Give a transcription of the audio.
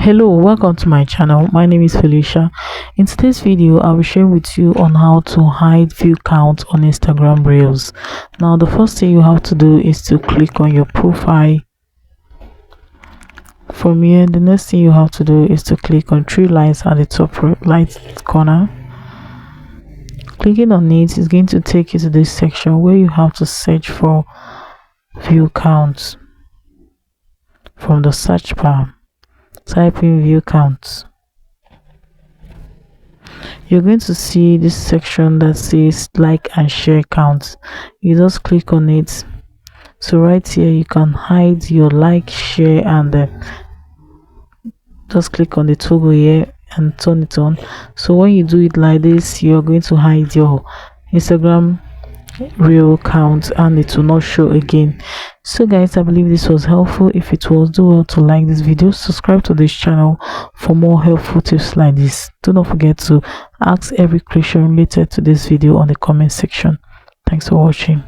Hello, welcome to my channel. My name is Felicia. In today's video I will share with you on how to hide view count on Instagram Reels. Now the first thing you have to do is to click on your profile. From here, the next thing you have to do is to click on three lines at the top right corner. Clicking on it is going to take you to this section where you have to search for view counts. From the search bar, type in view counts. You're going to see this section that says like and share counts. You just click on it. So right here you can hide your like, share, and just click on the toggle here and turn it on. So when you do it like this, you're going to hide your Instagram reel count and it will not show again. So guys, I believe this was helpful. If it was, do well to like this video, subscribe to this channel for more helpful tips like this. Do not forget to ask every question related to this video on the comment section. Thanks for watching.